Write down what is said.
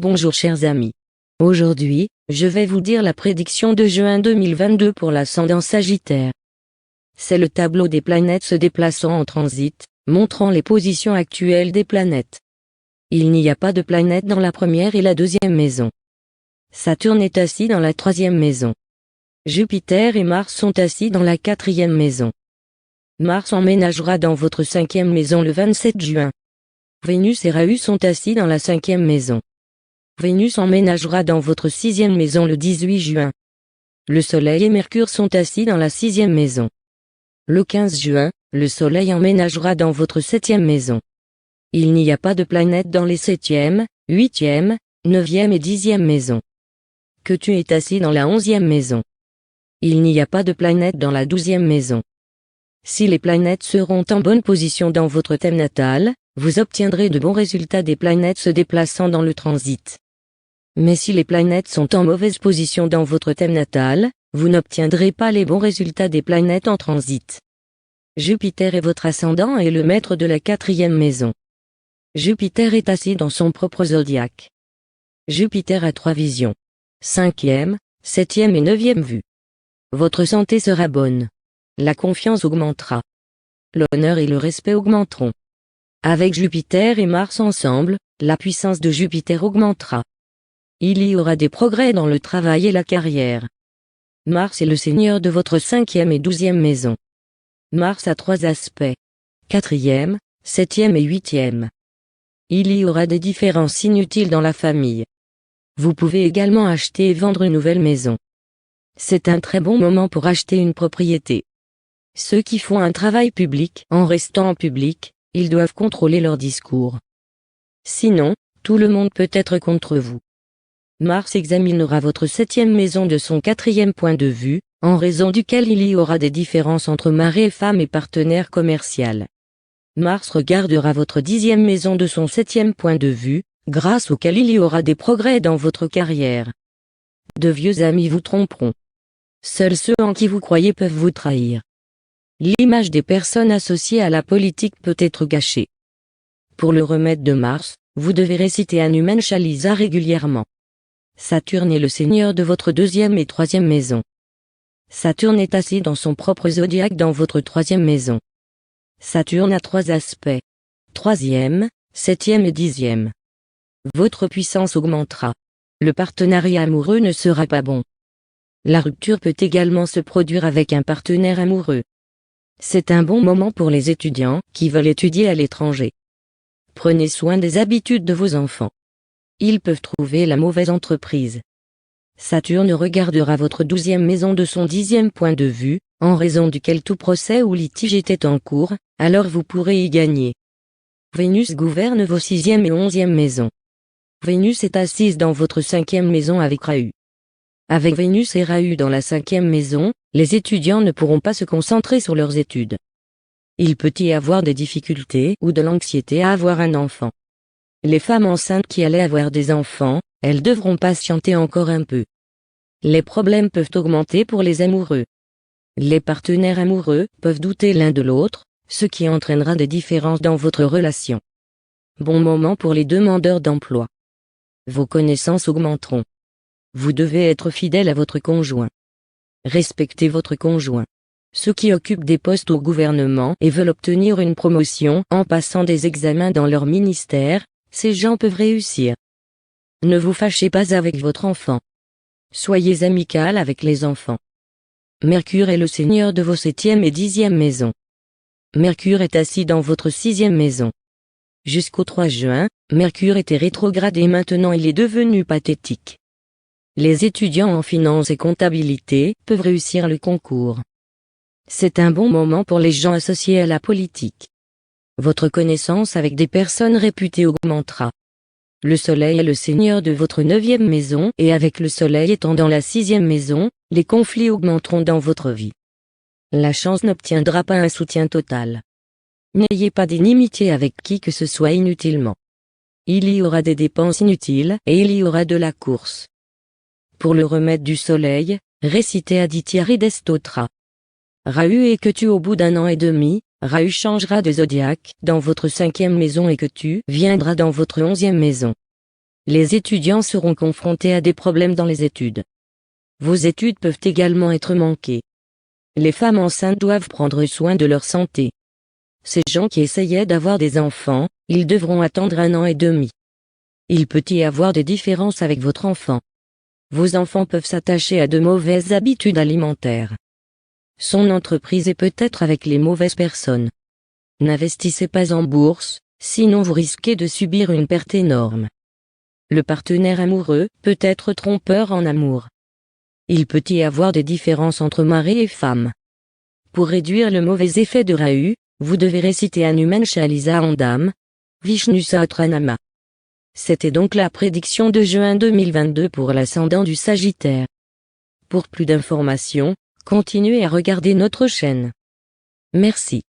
Bonjour chers amis. Aujourd'hui, je vais vous dire la prédiction de juin 2022 pour l'ascendant Sagittaire. C'est le tableau des planètes se déplaçant en transit, montrant les positions actuelles des planètes. Il n'y a pas de planète dans la première et la deuxième maison. Saturne est assis dans la troisième maison. Jupiter et Mars sont assis dans la quatrième maison. Mars emménagera dans votre cinquième maison le 27 juin. Vénus et Rahu sont assis dans la cinquième maison. Vénus emménagera dans votre sixième maison le 18 juin. Le Soleil et Mercure sont assis dans la sixième maison. Le 15 juin, le Soleil emménagera dans votre septième maison. Il n'y a pas de planète dans les septième, huitième, neuvième et dixième maisons. Ketu est assis dans la onzième maison. Il n'y a pas de planète dans la douzième maison. Si les planètes seront en bonne position dans votre thème natal, vous obtiendrez de bons résultats des planètes se déplaçant dans le transit. Mais si les planètes sont en mauvaise position dans votre thème natal, vous n'obtiendrez pas les bons résultats des planètes en transit. Jupiter est votre ascendant et le maître de la quatrième maison. Jupiter est assis dans son propre zodiaque. Jupiter a 3 visions. 5e, 7e et 9e vue. Votre santé sera bonne. La confiance augmentera. L'honneur et le respect augmenteront. Avec Jupiter et Mars ensemble, la puissance de Jupiter augmentera. Il y aura des progrès dans le travail et la carrière. Mars est le seigneur de votre cinquième et 12e maison. Mars a 3 aspects. 4e, 7e et 8e. Il y aura des différences inutiles dans la famille. Vous pouvez également acheter et vendre une nouvelle maison. C'est un très bon moment pour acheter une propriété. Ceux qui font un travail public, en restant en public, ils doivent contrôler leur discours. Sinon, tout le monde peut être contre vous. Mars examinera votre septième maison de son quatrième point de vue, en raison duquel il y aura des différences entre mari et femme et partenaire commercial. Mars regardera votre 10e maison de son septième point de vue, grâce auquel il y aura des progrès dans votre carrière. De vieux amis vous tromperont. Seuls ceux en qui vous croyez peuvent vous trahir. L'image des personnes associées à la politique peut être gâchée. Pour le remède de Mars, vous devez réciter Hanuman Chalisa régulièrement. Saturne est le seigneur de votre 2e et 3e maison. Saturne est assis dans son propre zodiaque dans votre 3e maison. Saturne a 3 aspects. 3e, 7e et 10e. Votre puissance augmentera. Le partenariat amoureux ne sera pas bon. La rupture peut également se produire avec un partenaire amoureux. C'est un bon moment pour les étudiants qui veulent étudier à l'étranger. Prenez soin des habitudes de vos enfants. Ils peuvent trouver la mauvaise entreprise. Saturne regardera votre 12e maison de son 10e point de vue, en raison duquel tout procès ou litige était en cours, alors vous pourrez y gagner. Vénus gouverne vos 6e et 11e maisons. Vénus est assise dans votre 5e maison avec Rahu. Avec Vénus et Rahu dans la 5e maison, les étudiants ne pourront pas se concentrer sur leurs études. Il peut y avoir des difficultés ou de l'anxiété à avoir un enfant. Les femmes enceintes qui allaient avoir des enfants, elles devront patienter encore un peu. Les problèmes peuvent augmenter pour les amoureux. Les partenaires amoureux peuvent douter l'un de l'autre, ce qui entraînera des différences dans votre relation. Bon moment pour les demandeurs d'emploi. Vos connaissances augmenteront. Vous devez être fidèle à votre conjoint. Respectez votre conjoint. Ceux qui occupent des postes au gouvernement et veulent obtenir une promotion en passant des examens dans leur ministère, ces gens peuvent réussir. Ne vous fâchez pas avec votre enfant. Soyez amical avec les enfants. Mercure est le seigneur de vos 7e et 10e maisons. Mercure est assis dans votre 6e maison. Jusqu'au 3 juin, Mercure était rétrograde et maintenant il est devenu pathétique. Les étudiants en finance et comptabilité peuvent réussir le concours. C'est un bon moment pour les gens associés à la politique. Votre connaissance avec des personnes réputées augmentera. Le Soleil est le seigneur de votre 9e maison et avec le Soleil étant dans la 6e maison, les conflits augmenteront dans votre vie. La chance n'obtiendra pas un soutien total. N'ayez pas d'inimitié avec qui que ce soit inutilement. Il y aura des dépenses inutiles et il y aura de la course. Pour le remède du Soleil, récitez Aditya Hriday Stotra. Rahu et Ketu au bout d'1 an et demi, Rahu changera de zodiaque dans votre 5e maison et Ketu viendra dans votre 11e maison. Les étudiants seront confrontés à des problèmes dans les études. Vos études peuvent également être manquées. Les femmes enceintes doivent prendre soin de leur santé. Ces gens qui essayaient d'avoir des enfants, ils devront attendre 1 an et demi. Il peut y avoir des différences avec votre enfant. Vos enfants peuvent s'attacher à de mauvaises habitudes alimentaires. Son entreprise est peut-être avec les mauvaises personnes. N'investissez pas en bourse, sinon vous risquez de subir une perte énorme. Le partenaire amoureux peut être trompeur en amour. Il peut y avoir des différences entre mari et femme. Pour réduire le mauvais effet de Rahu, vous devez réciter Hanuman Chalisa en dame, Vishnu Sahasranama. C'était donc la prédiction de juin 2022 pour l'ascendant du Sagittaire. Pour plus d'informations, continuez à regarder notre chaîne. Merci.